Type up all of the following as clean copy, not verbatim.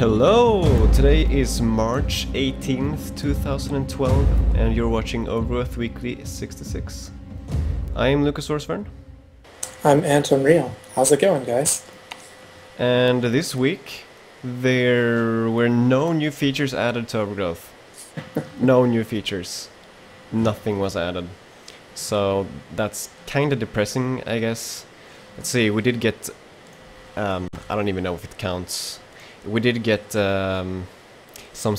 Hello! Today is March 18th, 2012, and you're watching Overgrowth Weekly 66. I am Lucas Orsvern. I'm Anton Real. How's it going, guys? And this week, there were no new features added to Overgrowth. No new features. Nothing was added. So that's kinda depressing, I guess. Let's see, we did get... I don't even know if it counts. We did get some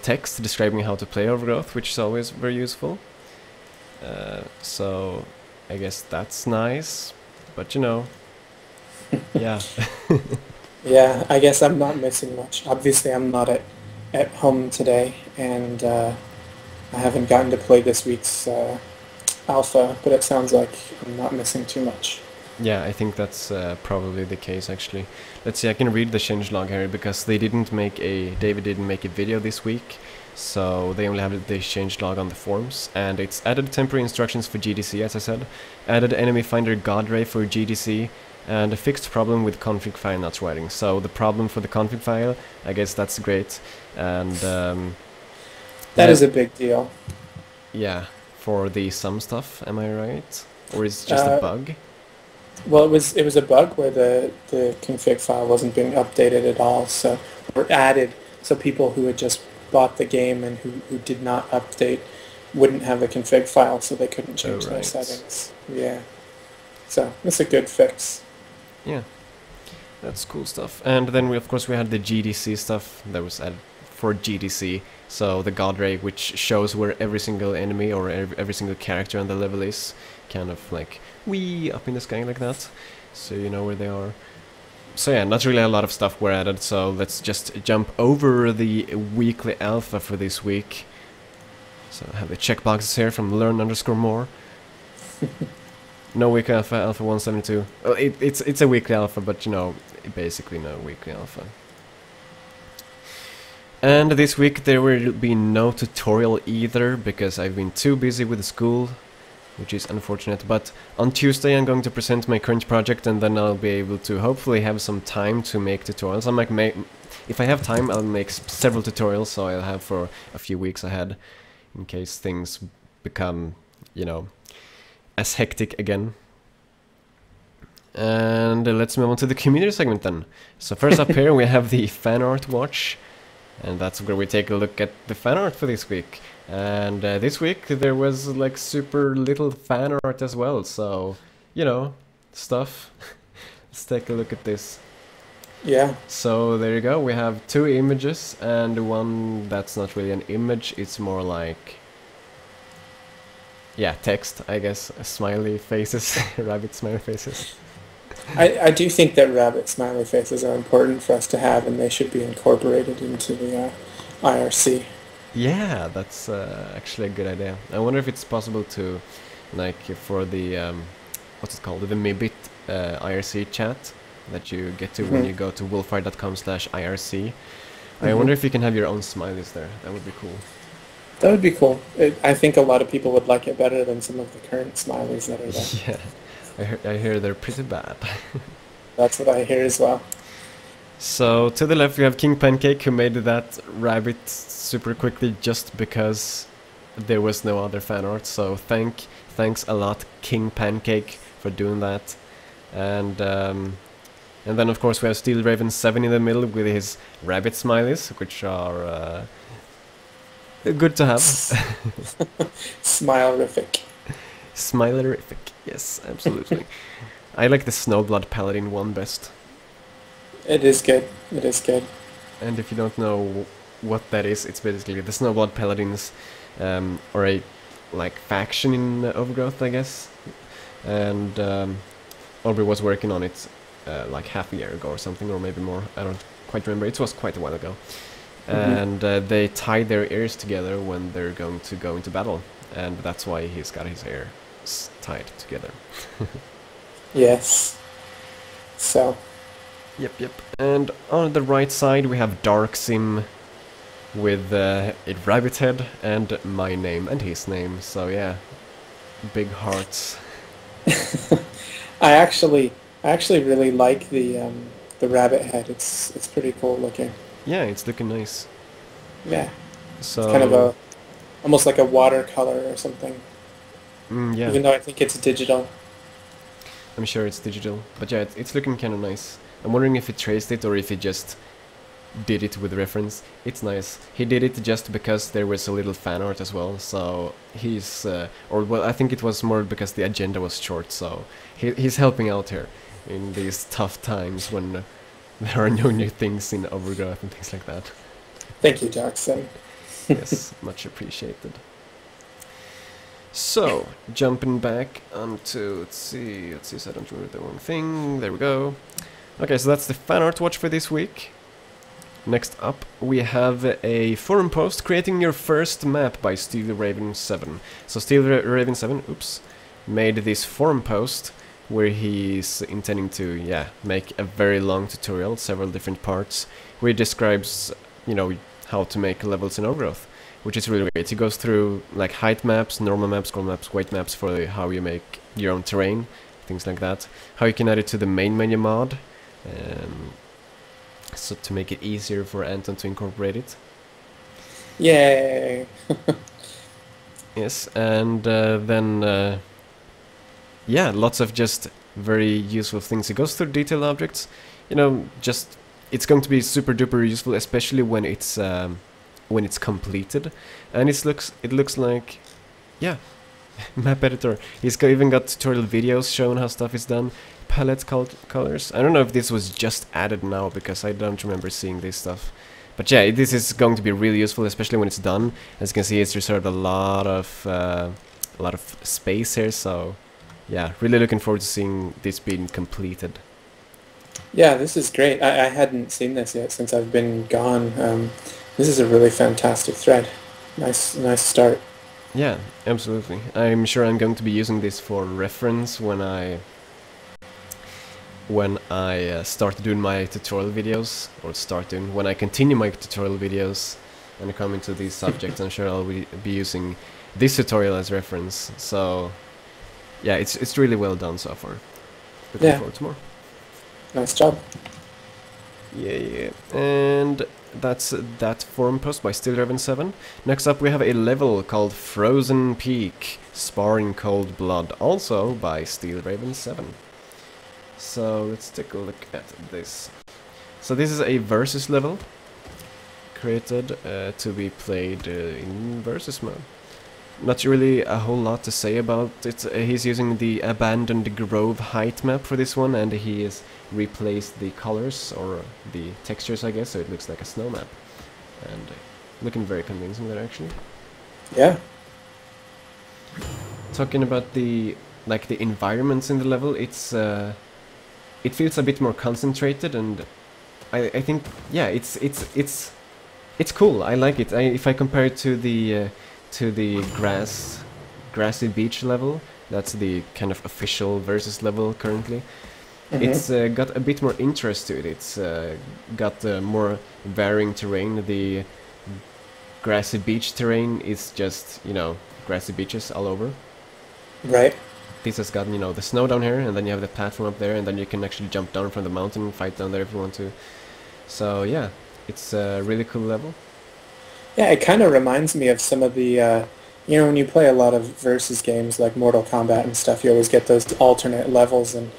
text describing how to play Overgrowth, which is always very useful. So I guess that's nice, but you know, yeah. Yeah, I guess I'm not missing much. Obviously, I'm not at home today, and I haven't gotten to play this week's alpha, but it sounds like I'm not missing too much. Yeah, I think that's probably the case actually. Let's see, I can read the changelog here because David didn't make a video this week, so they only have the changelog on the forums, and it's added temporary instructions for GDC, as I said, added enemy finder god ray for GDC, and a fixed problem with config file not writing. So the problem for the config file, I guess that's great, and that is a big deal. Yeah, for the sum stuff, am I right? Or is it just a bug? Well, it was a bug where the config file wasn't being updated at all, or added, so people who had just bought the game and who did not update wouldn't have the config file, so they couldn't change their settings. Yeah. So it's a good fix. Yeah, that's cool stuff. And then of course we had the GDC stuff that was added for GDC. So the God Ray, which shows where every single enemy or every single character on the level is, kind of like wee up in the sky like that, so you know where they are. So yeah, not really a lot of stuff were added, so let's just jump over the weekly alpha for this week. So I have the checkboxes here from learn_more. No weekly alpha, alpha 172. Well, it's a weekly alpha, but you know, basically no weekly alpha. And this week there will be no tutorial either, because I've been too busy with school, which is unfortunate. But on Tuesday I'm going to present my current project, and then I'll be able to hopefully have some time to make tutorials. If I have time, I'll make several tutorials, so I'll have for a few weeks ahead, in case things become, you know, as hectic again. And let's move on to the community segment then. So first up here we have the fan art watch. And that's where we take a look at the fan art for this week. And this week there was like super little fan art as well, so, you know, stuff. Let's take a look at this. Yeah. So there you go, we have two images, and one that's not really an image, it's more like, yeah, text, I guess, smiley faces, rabbit smiley faces. I do think that rabbit smiley faces are important for us to have, and they should be incorporated into the IRC. Yeah, that's actually a good idea. I wonder if it's possible to, like, for the, what's it called, the Mibit IRC chat that you get to when you go to wolfire.com/IRC. I wonder if you can have your own smileys there. That would be cool. That would be cool. I think a lot of people would like it better than some of the current smileys that are there. Yeah. I hear they're pretty bad. That's what I hear as well. So to the left we have King Pancake, who made that rabbit super quickly just because there was no other fan art. So thanks a lot, King Pancake, for doing that. And then of course we have Steel Raven 7 in the middle with his rabbit smileys, which are good to have. Smilerific. Smilerific. Yes, absolutely. I like the Snowblood Paladin one best. It is good. It is good. And if you don't know what that is, it's basically the Snowblood Paladins, or a like faction in Overgrowth, I guess. And Aubrey was working on it like half a year ago or something, or maybe more. I don't quite remember. It was quite a while ago. And they tie their ears together when they're going to go into battle, and that's why he's got his hair tied together. Yes. So. Yep. And on the right side we have Dark Sim with a rabbit head and my name and his name. So yeah, big hearts. I actually really like the rabbit head. It's pretty cool looking. Yeah, it's looking nice. Yeah, So it's kind of a almost like a watercolor or something. yeah, Even though I think it's digital. I'm sure it's digital, but yeah, it's looking kind of nice. I'm wondering if he traced it or if he just did it with reference. It's nice. He did it just because there was a little fan art as well, so he's or well, I think it was more because the agenda was short, so he's helping out here in these tough times when there are no new things in Overgrowth and things like that. Thank you, Jackson. Yes, much appreciated. So, jumping back onto, let's see, so I don't remember the wrong thing. There we go. Okay, so that's the fan art watch for this week. Next up, we have a forum post creating your first map by Steel Raven 7. So Steel Raven 7, oops, made this forum post where he's intending to, yeah, make a very long tutorial, several different parts, where he describes, you know, how to make levels in Overgrowth, which is really great. He goes through like height maps, normal maps, scroll maps, weight maps for how you make your own terrain, things like that. How you can add it to the main menu mod, so to make it easier for Anton to incorporate it. Yay! Yes, and then yeah, lots of just very useful things. He goes through detailed objects, you know, just it's going to be super duper useful, especially when it's completed, and it looks like, yeah, map editor. He's even got tutorial videos showing how stuff is done, palette colors. I don't know if this was just added now because I don't remember seeing this stuff, but yeah, this is going to be really useful, especially when it's done. As you can see, it's reserved a lot of space here, so yeah, really looking forward to seeing this being completed. Yeah, this is great. I hadn't seen this yet since I've been gone. This is a really fantastic thread. Nice start. Yeah, absolutely. I'm sure I'm going to be using this for reference when I start doing my tutorial videos, or when I continue my tutorial videos and I come into these subjects. I'm sure I'll be using this tutorial as reference. So yeah, it's really well done so far. Looking forward to more. Nice job. Yeah. And that's that forum post by SteelRaven7. Next up we have a level called Frozen Peak, Sparring Cold Blood, also by SteelRaven7. So let's take a look at this. So this is a versus level, created to be played in versus mode. Not really a whole lot to say about it. He's using the Abandoned Grove height map for this one, and he has replaced the colors, or the textures I guess, so it looks like a snow map. And looking very convincing there actually. Yeah. Talking about the environments in the level, it feels a bit more concentrated, and I think, yeah, it's cool. I like it. If I compare it to the grassy beach level, that's the kind of official versus level currently. It's got a bit more interest to it. It's got more varying terrain. The grassy beach terrain is just, you know, grassy beaches all over. Right. This has got, you know, the snow down here, and then you have the platform up there, and then you can actually jump down from the mountain and fight down there if you want to. So yeah, it's a really cool level. Yeah, it kind of reminds me of some of the, you know, when you play a lot of versus games like Mortal Kombat and stuff, you always get those alternate levels, and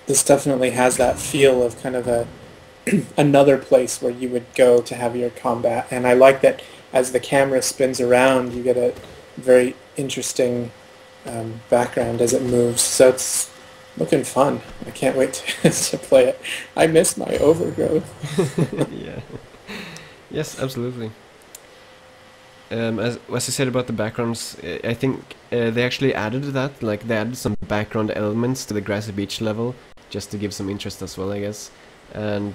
this definitely has that feel of kind of a another place where you would go to have your combat. And I like that as the camera spins around, you get a very interesting background as it moves. So it's looking fun. I can't wait to play it. I miss my Overgrowth. Yeah. Yes, absolutely. As I said about the backgrounds, I think they actually added that, like they added some background elements to the grassy beach level, just to give some interest as well, I guess. And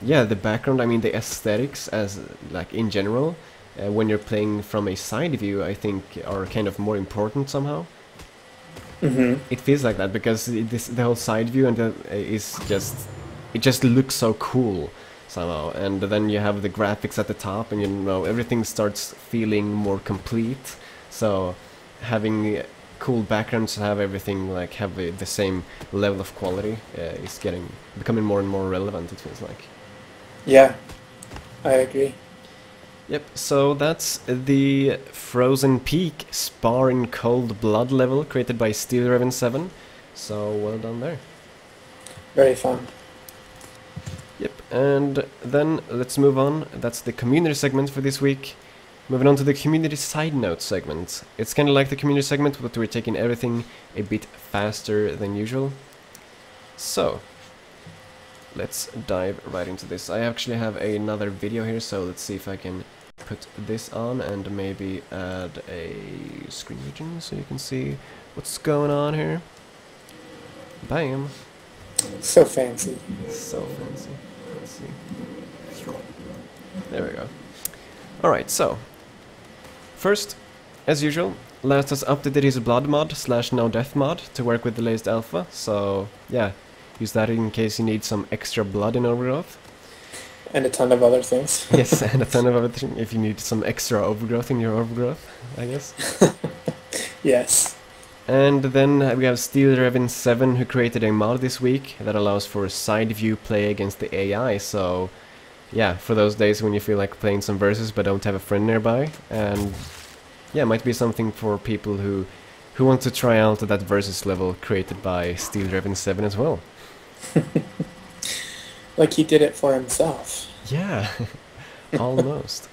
yeah, the background, I mean the aesthetics as like in general, when you're playing from a side view, I think are kind of more important somehow. It feels like that because the whole side view and it just looks so cool somehow, and then you have the graphics at the top, and you know everything starts feeling more complete. So having cool backgrounds, have everything like have the same level of quality is becoming more and more relevant, it feels like. Yeah, I agree. Yep, so that's the Frozen Peak Spar in Cold Blood level created by Steel Raven 7. So well done there. Very fun. Yep, and then let's move on. That's the community segment for this week. Moving on to the community side note segment. It's kind of like the community segment, but we're taking everything a bit faster than usual. So, let's dive right into this. I actually have another video here, so let's see if I can put this on and maybe add a screen region so you can see what's going on here. Bam! So fancy. So fancy. Let's see. There we go. Alright, so first, as usual, Last has updated his blood mod / no death mod to work with the latest alpha, so yeah, use that in case you need some extra blood in Overgrowth. And a ton of other things. Yes, and a ton of other things if you need some extra Overgrowth in your Overgrowth, I guess. Yes. And then we have Steel Raven 7 who created a mod this week that allows for side view play against the AI, so yeah, for those days when you feel like playing some versus but don't have a friend nearby, and yeah, might be something for people who want to try out that versus level created by Steel Raven 7 as well. Like he did it for himself. Yeah, almost.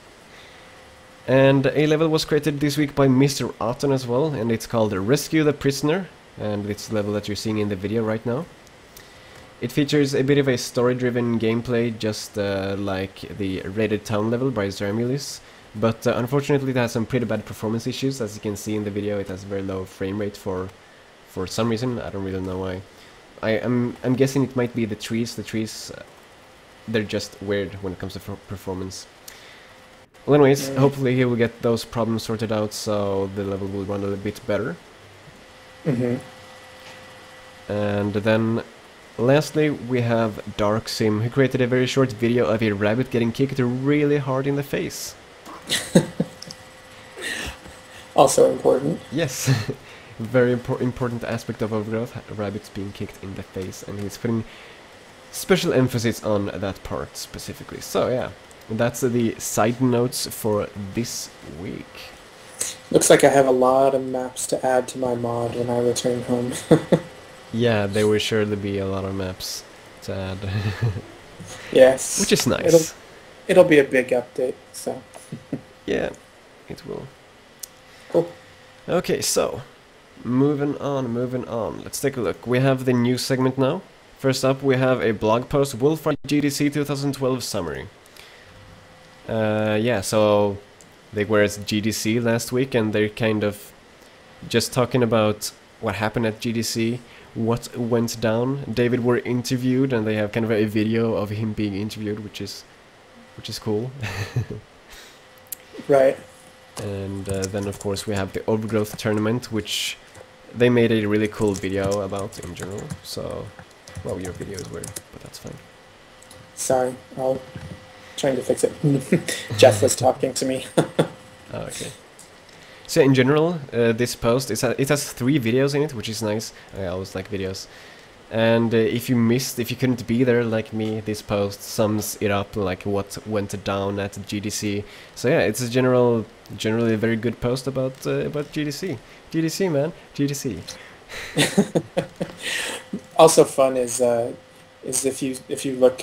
And a level was created this week by Mr. Otton as well, and it's called Rescue the Prisoner, and it's the level that you're seeing in the video right now. It features a bit of a story-driven gameplay, just like the Raided Town level by Zermulis, but unfortunately it has some pretty bad performance issues. As you can see in the video, it has a very low frame rate for some reason. I don't really know why. I'm guessing it might be the trees. The trees, they're just weird when it comes to performance. Well, anyways, hopefully he will get those problems sorted out so the level will run a little bit better. And then lastly, we have Dark Sim, who created a very short video of a rabbit getting kicked really hard in the face. Also important. Yes, very important aspect of Overgrowth, rabbits being kicked in the face, and he's putting special emphasis on that part specifically. So yeah, that's the side notes for this week. Looks like I have a lot of maps to add to my mod when I return home. Yeah, there will surely be a lot of maps to add. Yes. Which is nice. It'll be a big update, so. Yeah, it will. Cool. Okay, so moving on. Let's take a look. We have the news segment now. First up, we have a blog post, Wolfram GDC 2012 summary. Yeah, so they were at GDC last week, and they're kind of just talking about what happened at GDC, what went down. David were interviewed, and they have kind of a video of him being interviewed, which is cool. Right. And then of course we have the Overgrowth tournament, which they made a really cool video about in general. So, well, your video is weird, but that's fine. Sorry, I'll trying to fix it. Jeff was talking to me. Oh, okay. So in general, this post it has 3 videos in it, which is nice. I always like videos. And if you couldn't be there like me, this post sums it up, like what went down at GDC. So yeah, it's a generally a very good post about GDC. GDC, man, GDC. Also fun is if you look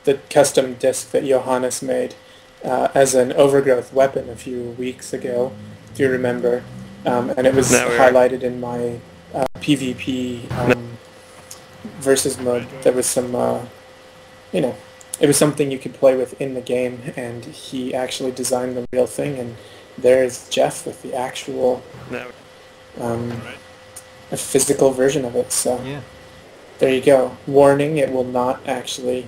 the custom disc that Johannes made as an Overgrowth weapon a few weeks ago, if you remember, and it was highlighted in my PvP versus mode. There was some, it was something you could play with in the game, and he actually designed the real thing, and there's Jeff with the actual a physical version of it. So yeah, there you go. Warning, it will not actually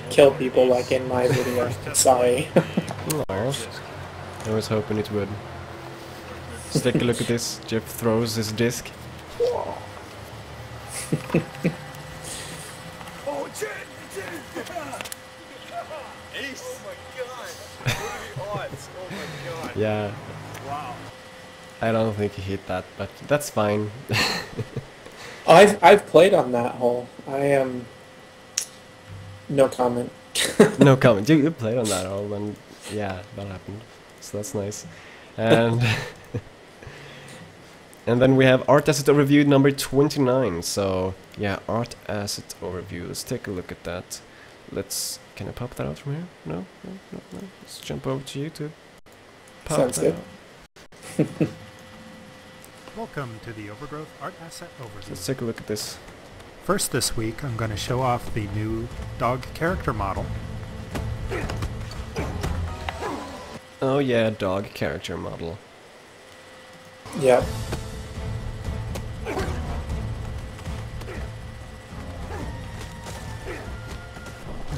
kill people like in my video. Sorry. Aw, I was hoping it would. Let's take a look at this. Jeff throws his disc. Yeah. Wow. I don't think he hit that, but that's fine. I've played on that hole. I am no comment. No comment. You played on that all, and yeah, that happened. So that's nice. And and then we have art asset overview number 29. So yeah, art asset overview. Let's take a look at that. Can I pop that out from here? No. Let's jump over to YouTube. Pop Sounds that good. out. Welcome to the Overgrowth Art Asset Overview. Let's take a look at this. First this week, I'm going to show off the new dog character model. Oh yeah, dog character model. Yep.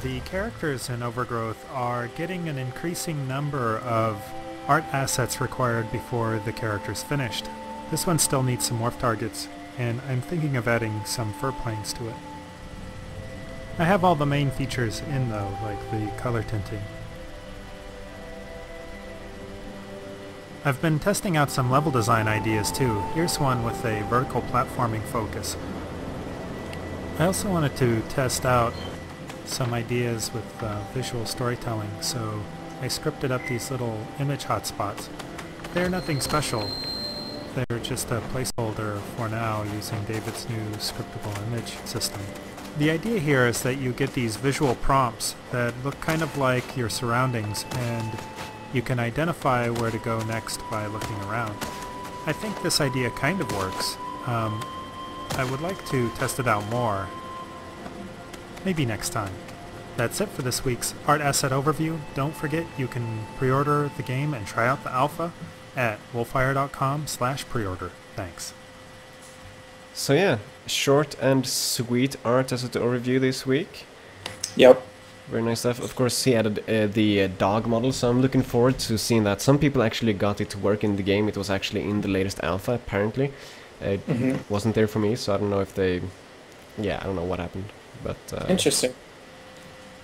The characters in Overgrowth are getting an increasing number of art assets required before the character's finished. This one still needs some morph targets, and I'm thinking of adding some fur planes to it. I have all the main features in though, like the color tinting. I've been testing out some level design ideas too. Here's one with a vertical platforming focus. I also wanted to test out some ideas with visual storytelling, so I scripted up these little image hotspots. They're nothing special. They're just a placeholder for now using David's new scriptable image system. The idea here is that you get these visual prompts that look kind of like your surroundings, and you can identify where to go next by looking around. I think this idea kind of works. I would like to test it out more. Maybe next time. That's it for this week's Art Asset Overview. Don't forget you can pre-order the game and try out the alpha at wolfire.com/preorder. Thanks. So yeah, short and sweet art asset overview this week. Yep. Very nice stuff. Of course, he added the dog model, so I'm looking forward to seeing that. Some people actually got it to work in the game. It was actually in the latest alpha, apparently. It wasn't there for me, so I don't know if they... Yeah, I don't know what happened, but... Interesting.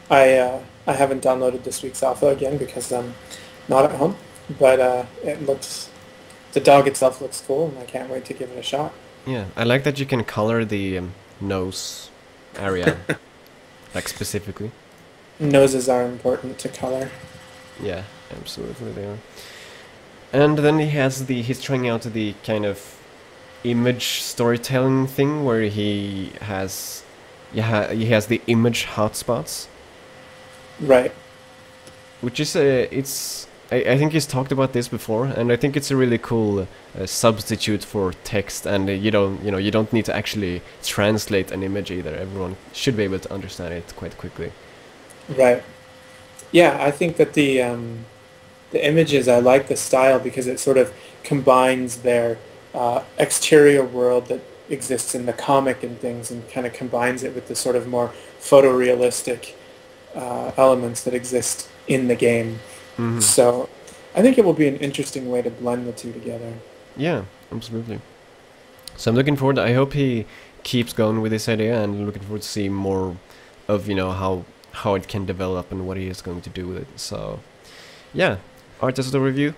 I haven't downloaded this week's alpha again because I'm not at home, but the dog itself looks cool, and I can't wait to give it a shot. Yeah, I like that you can color the nose area, like specifically. Noses are important to color. Yeah, absolutely they are. And then he's trying out the kind of image storytelling thing where he has the image hotspots. Right. Which is I think he's talked about this before, and I think it's a really cool substitute for text, and you don't need to actually translate an image either. Everyone should be able to understand it quite quickly. Right. Yeah, I think that the images, I like the style because it sort of combines their exterior world that exists in the comic and things, and kind of combines it with the sort of more photorealistic elements that exist in the game. Mm-hmm. So I think it will be an interesting way to blend the two together. Yeah, absolutely. So I'm looking forward. I hope he keeps going with this idea, and looking forward to see more of how it can develop and what he is going to do with it. So yeah, art asset review.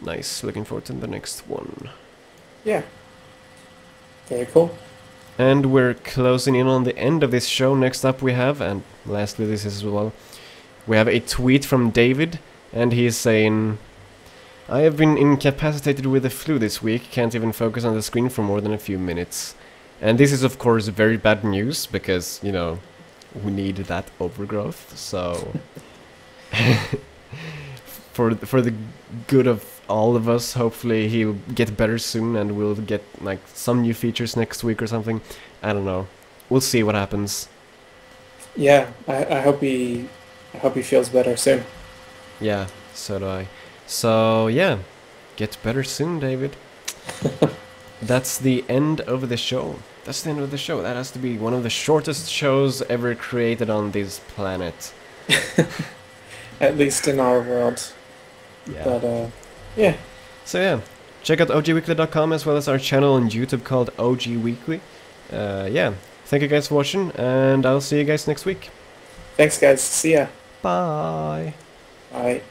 Nice. Looking forward to the next one. Yeah. Very cool. And we're closing in on the end of this show. Next up we have, and lastly this as well, we have a tweet from David, and he's saying, I have been incapacitated with the flu this week, can't even focus on the screen for more than a few minutes. And this is of course very bad news, because, we need that overgrowth, so... for the good of all of us, hopefully he'll get better soon, and we'll get like some new features next week or something. I don't know. We'll see what happens. Yeah, I hope he feels better soon. Yeah, so do I. So yeah, get better soon, David. That's the end of the show. That's the end of the show. That has to be one of the shortest shows ever created on this planet. At least in our world. Yeah. But yeah. So yeah, check out ogweekly.com as well as our channel on YouTube called OG Weekly. Yeah, thank you guys for watching, and I'll see you guys next week. Thanks guys. See ya. Bye. Bye.